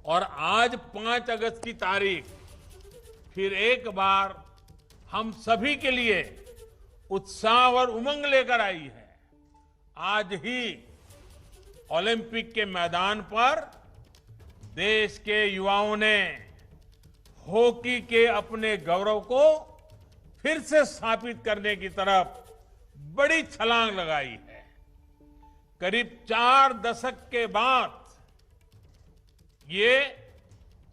और आज 5 अगस्त की तारीख फिर एक बार हम सभी के लिए उत्साह और उमंग लेकर आई है। आज ही ओलंपिक के मैदान पर देश के युवाओं ने हॉकी के अपने गौरव को फिर से स्थापित करने की तरफ बड़ी छलांग लगाई है। करीब 4 दशक के बाद ये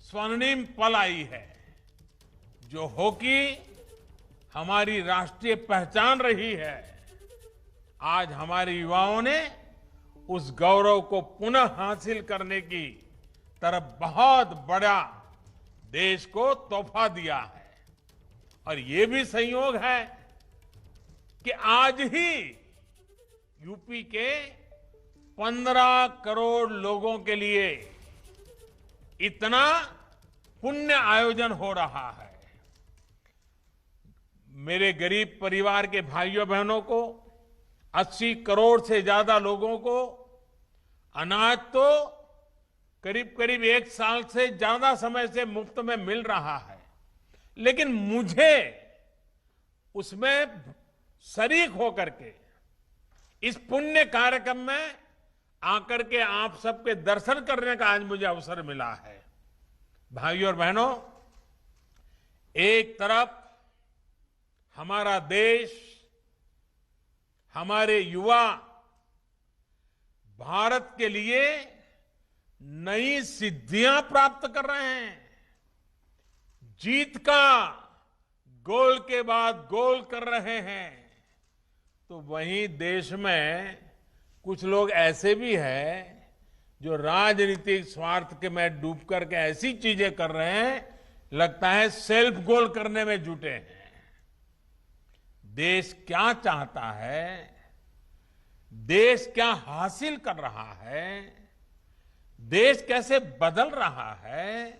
स्वर्णिम पल आई है। जो हॉकी हमारी राष्ट्रीय पहचान रही है, आज हमारे युवाओं ने उस गौरव को पुनः हासिल करने की तरफ बहुत बड़ा देश को तोहफा दिया है। और ये भी संयोग है कि आज ही यूपी के 15 करोड़ लोगों के लिए इतना पुण्य आयोजन हो रहा है। मेरे गरीब परिवार के भाइयों बहनों को, 80 करोड़ से ज्यादा लोगों को अनाज तो करीब करीब 1 साल से ज्यादा समय से मुफ्त में मिल रहा है। लेकिन मुझे उसमें शरीक होकर के इस पुण्य कार्यक्रम में आकर के आप सबके दर्शन करने का आज मुझे अवसर मिला है। भाइयों और बहनों, एक तरफ हमारा देश, हमारे युवा भारत के लिए नई सिद्धियां प्राप्त कर रहे हैं, जीत का गोल के बाद गोल कर रहे हैं, तो वहीं देश में कुछ लोग ऐसे भी हैं जो राजनीतिक स्वार्थ के में डूब करके ऐसी चीजें कर रहे हैं, लगता है सेल्फ गोल करने में जुटे हैं। देश क्या चाहता है, देश क्या हासिल कर रहा है, देश कैसे बदल रहा है,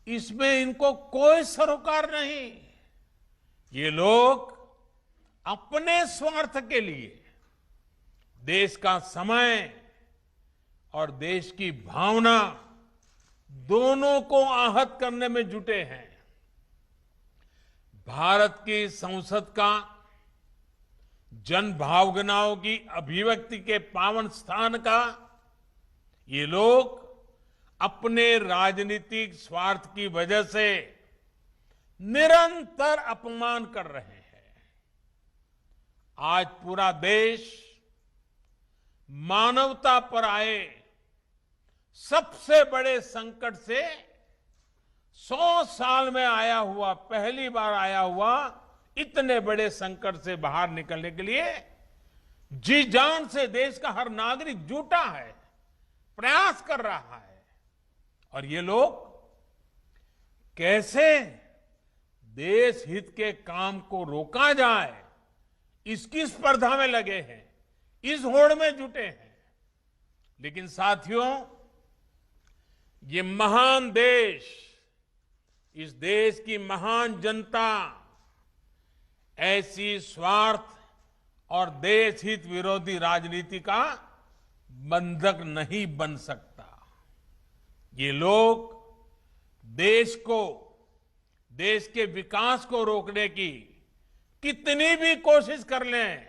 इसमें इनको कोई सरोकार नहीं। ये लोग अपने स्वार्थ के लिए देश का समय और देश की भावना दोनों को आहत करने में जुटे हैं। भारत की संसद का जन भावनाओं की अभिव्यक्ति के पावन स्थान का ये लोग अपने राजनीतिक स्वार्थ की वजह से निरंतर अपमान कर रहे हैं। आज पूरा देश मानवता पर आए सबसे बड़े संकट से 100 साल में आया हुआ, पहली बार आया हुआ इतने बड़े संकट से बाहर निकलने के लिए जी जान से देश का हर नागरिक जुटा है, प्रयास कर रहा है। और ये लोग कैसे देश हित के काम को रोका जाए, इसकी स्पर्धा में लगे हैं, इस होड़ में जुटे हैं। लेकिन साथियों, ये महान देश, इस देश की महान जनता ऐसी स्वार्थ और देश हित विरोधी राजनीति का बंधक नहीं बन सकता। ये लोग देश को, देश के विकास को रोकने की कितनी भी कोशिश कर लें,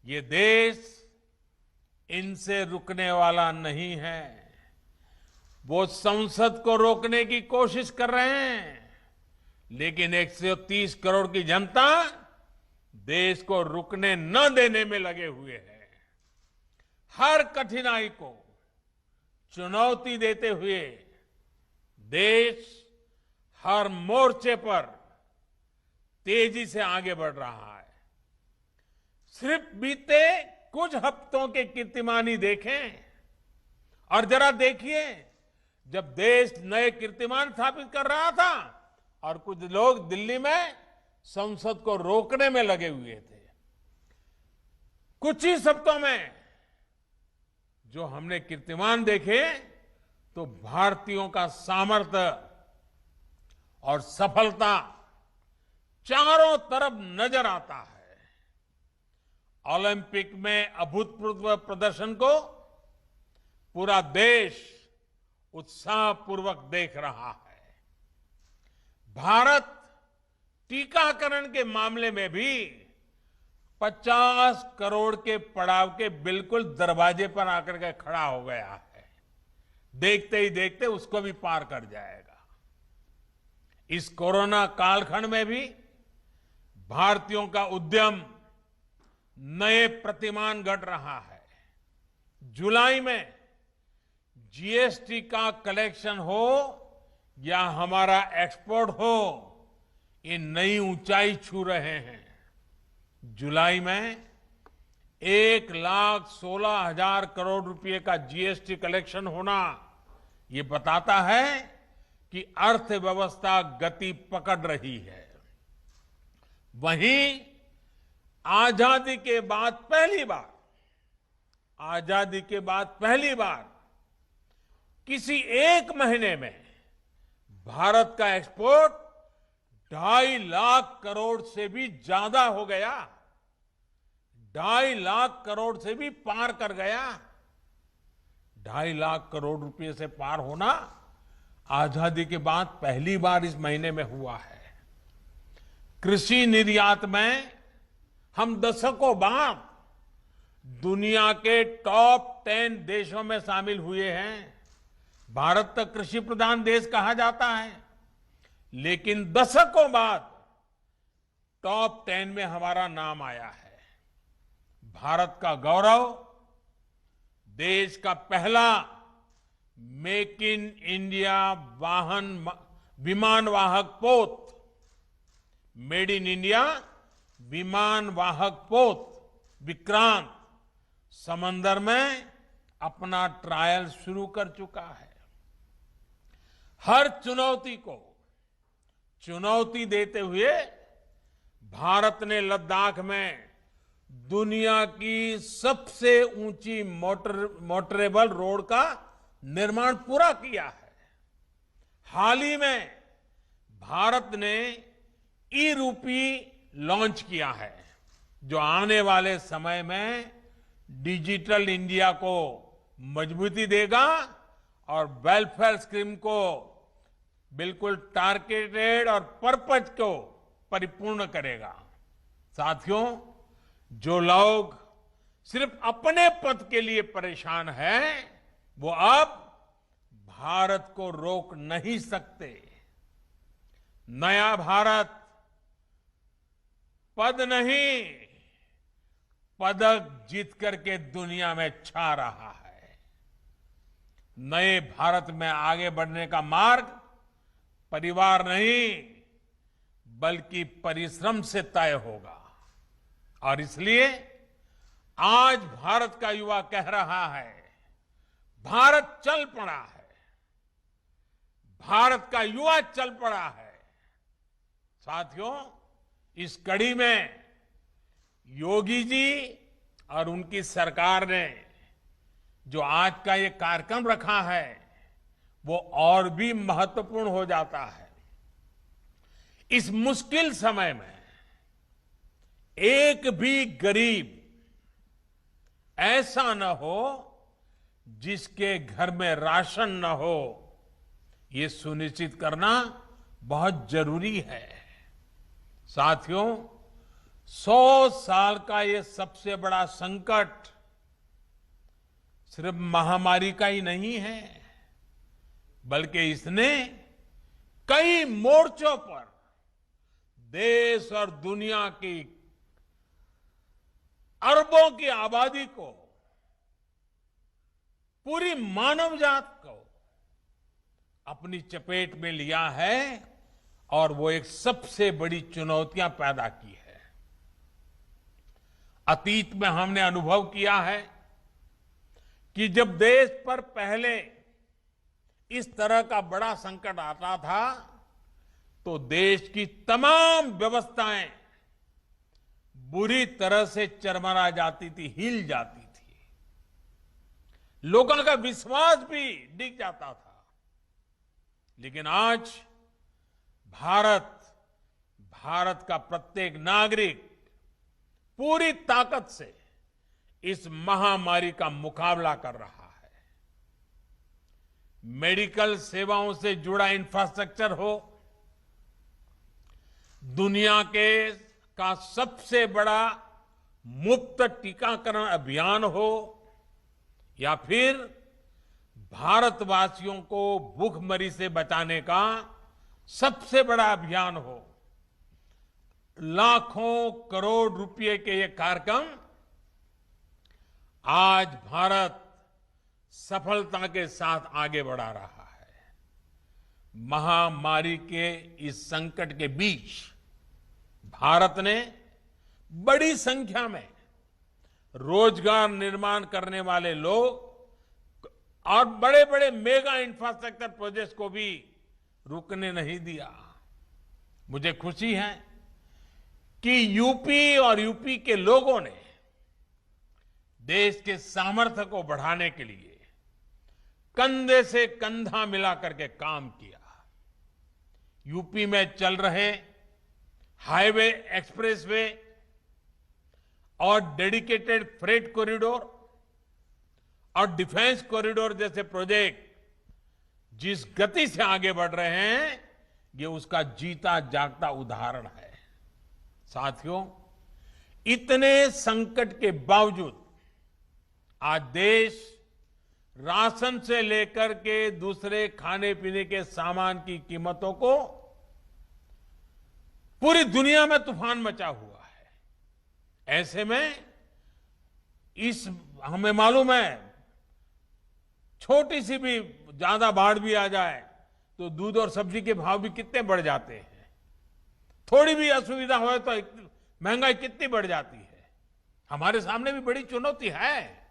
ये देश इनसे रुकने वाला नहीं है। वो संसद को रोकने की कोशिश कर रहे हैं, लेकिन 130 करोड़ की जनता देश को रुकने न देने में लगे हुए हैं। हर कठिनाई को चुनौती देते हुए देश हर मोर्चे पर तेजी से आगे बढ़ रहा है। सिर्फ बीते कुछ हफ्तों के कीर्तिमान ही देखें और जरा देखिए, जब देश नए कीर्तिमान स्थापित कर रहा था और कुछ लोग दिल्ली में संसद को रोकने में लगे हुए थे, कुछ ही हफ्तों में जो हमने कीर्तिमान देखे, तो भारतीयों का सामर्थ्य और सफलता चारों तरफ नजर आता है। ओलंपिक में अभूतपूर्व प्रदर्शन को पूरा देश उत्साहपूर्वक देख रहा है। भारत टीकाकरण के मामले में भी 50 करोड़ के पड़ाव के बिल्कुल दरवाजे पर आकर के खड़ा हो गया है। देखते ही देखते उसको भी पार कर जाएगा। इस कोरोना कालखंड में भी भारतीयों का उद्यम नए प्रतिमान गढ़ रहा है। जुलाई में जीएसटी का कलेक्शन हो या हमारा एक्सपोर्ट हो, ये नई ऊंचाई छू रहे हैं। जुलाई में 1,16,000 करोड़ रुपए का जीएसटी कलेक्शन होना, ये बताता है कि अर्थव्यवस्था गति पकड़ रही है। वहीं आजादी के बाद पहली बार किसी एक महीने में भारत का एक्सपोर्ट 2.5 लाख करोड़ से भी ज्यादा हो गया। 2.5 लाख करोड़ से भी पार कर गया। 2.5 लाख करोड़ रुपए से पार होना आजादी के बाद पहली बार इस महीने में हुआ है। कृषि निर्यात में हम दशकों बाद दुनिया के टॉप 10 देशों में शामिल हुए हैं। भारत तक कृषि प्रधान देश कहा जाता है, लेकिन दशकों बाद टॉप 10 में हमारा नाम आया है। भारत का गौरव, देश का पहला मेक इन इंडिया विमान वाहक पोत, मेड इन इंडिया विमान वाहक पोत विक्रांत समंदर में अपना ट्रायल शुरू कर चुका है। हर चुनौती को चुनौती देते हुए भारत ने लद्दाख में दुनिया की सबसे ऊंची मोटरेबल रोड का निर्माण पूरा किया है। हाल ही में भारत ने ई-रूपी लॉन्च किया है, जो आने वाले समय में डिजिटल इंडिया को मजबूती देगा और वेलफेयर स्कीम को बिल्कुल टारगेटेड और पर्पज को परिपूर्ण करेगा। साथियों, जो लोग सिर्फ अपने पद के लिए परेशान हैं, वो अब भारत को रोक नहीं सकते। नया भारत पद नहीं, पदक जीत करके दुनिया में छा रहा है। नए भारत में आगे बढ़ने का मार्ग परिवार नहीं, बल्कि परिश्रम से तय होगा। और इसलिए आज भारत का युवा कह रहा है, भारत चल पड़ा है। भारत का युवा चल पड़ा है। साथियों, इस कड़ी में योगी जी और उनकी सरकार ने जो आज का ये कार्यक्रम रखा है, वो और भी महत्वपूर्ण हो जाता है। इस मुश्किल समय में एक भी गरीब ऐसा न हो जिसके घर में राशन न हो, ये सुनिश्चित करना बहुत जरूरी है। साथियों, 100 साल का ये सबसे बड़ा संकट सिर्फ महामारी का ही नहीं है, बल्कि इसने कई मोर्चों पर देश और दुनिया की अरबों की आबादी को, पूरी मानव जात को अपनी चपेट में लिया है और वो एक सबसे बड़ी चुनौतियां पैदा की है। अतीत में हमने अनुभव किया है कि जब देश पर पहले इस तरह का बड़ा संकट आता था, तो देश की तमाम व्यवस्थाएं बुरी तरह से चरमरा जाती थी, हिल जाती थी। लोगों का विश्वास भी डिग जाता था। लेकिन आज भारत का प्रत्येक नागरिक पूरी ताकत से इस महामारी का मुकाबला कर रहा है। मेडिकल सेवाओं से जुड़ा इंफ्रास्ट्रक्चर हो, दुनिया के का सबसे बड़ा मुफ्त टीकाकरण अभियान हो, या फिर भारतवासियों को भूखमरी से बचाने का सबसे बड़ा अभियान हो, लाखों करोड़ रुपए के ये कार्यक्रम आज भारत सफलता के साथ आगे बढ़ा रहा है। महामारी के इस संकट के बीच भारत ने बड़ी संख्या में रोजगार निर्माण करने वाले लोग और बड़े बड़े मेगा इंफ्रास्ट्रक्चर प्रोजेक्ट्स को भी रुकने नहीं दिया। मुझे खुशी है कि यूपी और यूपी के लोगों ने देश के सामर्थ्य को बढ़ाने के लिए कंधे से कंधा मिलाकर के काम किया। यूपी में चल रहे हाईवे, एक्सप्रेसवे और डेडिकेटेड फ्रेट कॉरिडोर और डिफेंस कॉरिडोर जैसे प्रोजेक्ट जिस गति से आगे बढ़ रहे हैं, ये उसका जीता जागता उदाहरण है। साथियों, इतने संकट के बावजूद आज देश राशन से लेकर के दूसरे खाने पीने के सामान की कीमतों को पूरी दुनिया में तूफान मचा हुआ है। ऐसे में हमें मालूम है, छोटी सी भी ज्यादा बाढ़ भी आ जाए तो दूध और सब्जी के भाव भी कितने बढ़ जाते हैं। थोड़ी भी असुविधा हो तो महंगाई कितनी बढ़ जाती है। हमारे सामने भी बड़ी चुनौती है,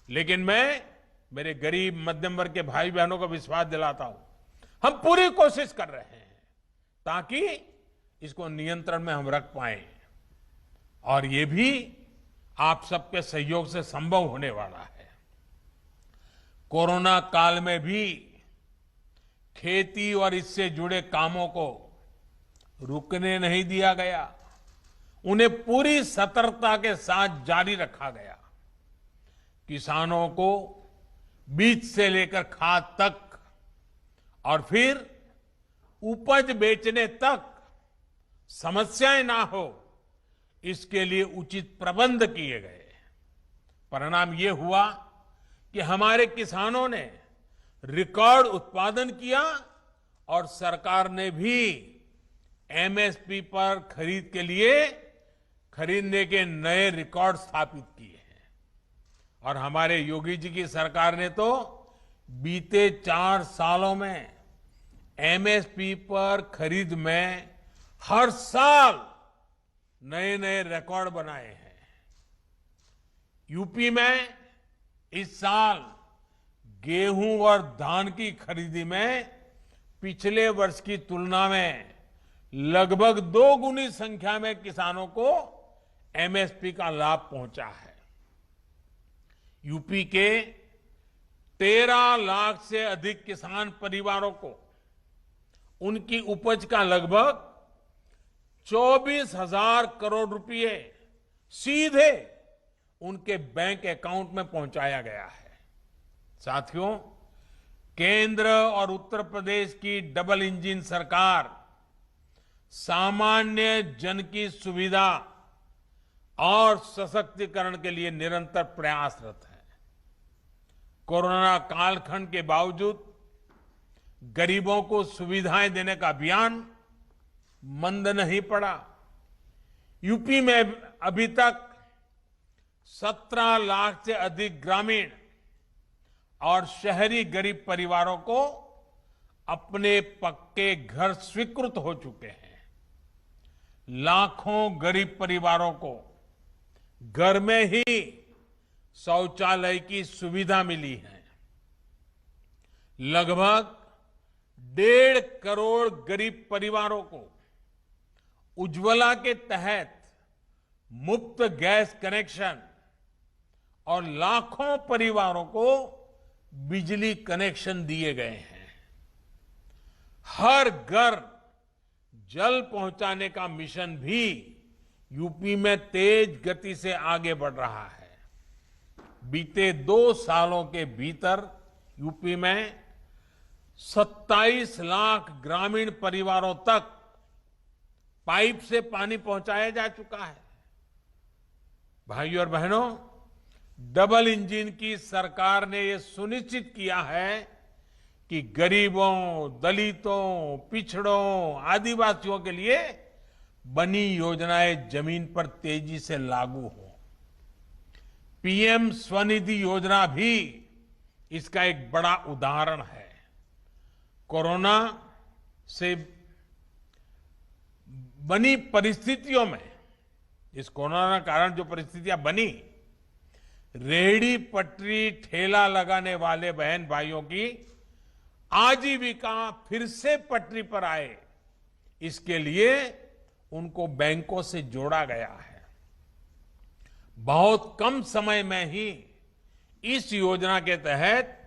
लेकिन मैं मेरे गरीब मध्यम वर्ग के भाई बहनों को विश्वास दिलाता हूं, हम पूरी कोशिश कर रहे हैं ताकि इसको नियंत्रण में हम रख पाए, और ये भी आप सबके सहयोग से संभव होने वाला है। कोरोना काल में भी खेती और इससे जुड़े कामों को रुकने नहीं दिया गया, उन्हें पूरी सतर्कता के साथ जारी रखा गया। किसानों को बीज से लेकर खाद तक और फिर उपज बेचने तक समस्याएं ना हो, इसके लिए उचित प्रबंध किए गए। परिणाम ये हुआ कि हमारे किसानों ने रिकॉर्ड उत्पादन किया और सरकार ने भी एमएसपी पर खरीद के लिए खरीदने के नए रिकॉर्ड स्थापित किए हैं। और हमारे योगी जी की सरकार ने तो बीते 4 सालों में एमएसपी पर खरीद में हर साल नए नए रिकॉर्ड बनाए हैं। यूपी में इस साल गेहूं और धान की खरीदी में पिछले वर्ष की तुलना में लगभग 2 गुनी संख्या में किसानों को एमएसपी का लाभ पहुंचा है। यूपी के 13 लाख से अधिक किसान परिवारों को उनकी उपज का लगभग 24,000 करोड़ रुपए सीधे उनके बैंक अकाउंट में पहुंचाया गया है। साथियों, केंद्र और उत्तर प्रदेश की डबल इंजन सरकार सामान्य जन की सुविधा और सशक्तिकरण के लिए निरंतर प्रयासरत है। कोरोना कालखंड के बावजूद गरीबों को सुविधाएं देने का अभियान मंद नहीं पड़ा। यूपी में अभी तक 17 लाख से अधिक ग्रामीण और शहरी गरीब परिवारों को अपने पक्के घर स्वीकृत हो चुके हैं। लाखों गरीब परिवारों को घर में ही शौचालय की सुविधा मिली है। लगभग 1.5 करोड़ गरीब परिवारों को उज्ज्वला के तहत मुफ्त गैस कनेक्शन और लाखों परिवारों को बिजली कनेक्शन दिए गए हैं। हर घर जल पहुंचाने का मिशन भी यूपी में तेज गति से आगे बढ़ रहा है। बीते 2 सालों के भीतर यूपी में 27 लाख ग्रामीण परिवारों तक पाइप से पानी पहुंचाया जा चुका है। भाइयों और बहनों, डबल इंजन की सरकार ने यह सुनिश्चित किया है कि गरीबों, दलितों, पिछड़ों, आदिवासियों के लिए बनी योजनाएं जमीन पर तेजी से लागू हो। पीएम स्वनिधि योजना भी इसका एक बड़ा उदाहरण है। कोरोना से बनी परिस्थितियों में, इस कोरोना के कारण जो परिस्थितियां बनी, रेहड़ी पटरी ठेला लगाने वाले बहन भाइयों की आजीविका फिर से पटरी पर आए, इसके लिए उनको बैंकों से जोड़ा गया है। बहुत कम समय में ही इस योजना के तहत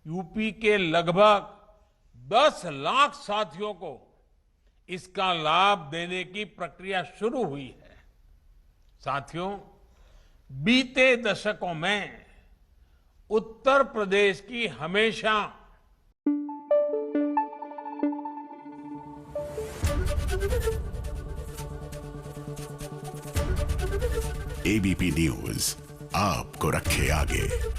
यूपी के लगभग 10 लाख साथियों को इसका लाभ देने की प्रक्रिया शुरू हुई है। साथियों, बीते दशकों में उत्तर प्रदेश की हमेशा एबीपी न्यूज आपको रखे आगे।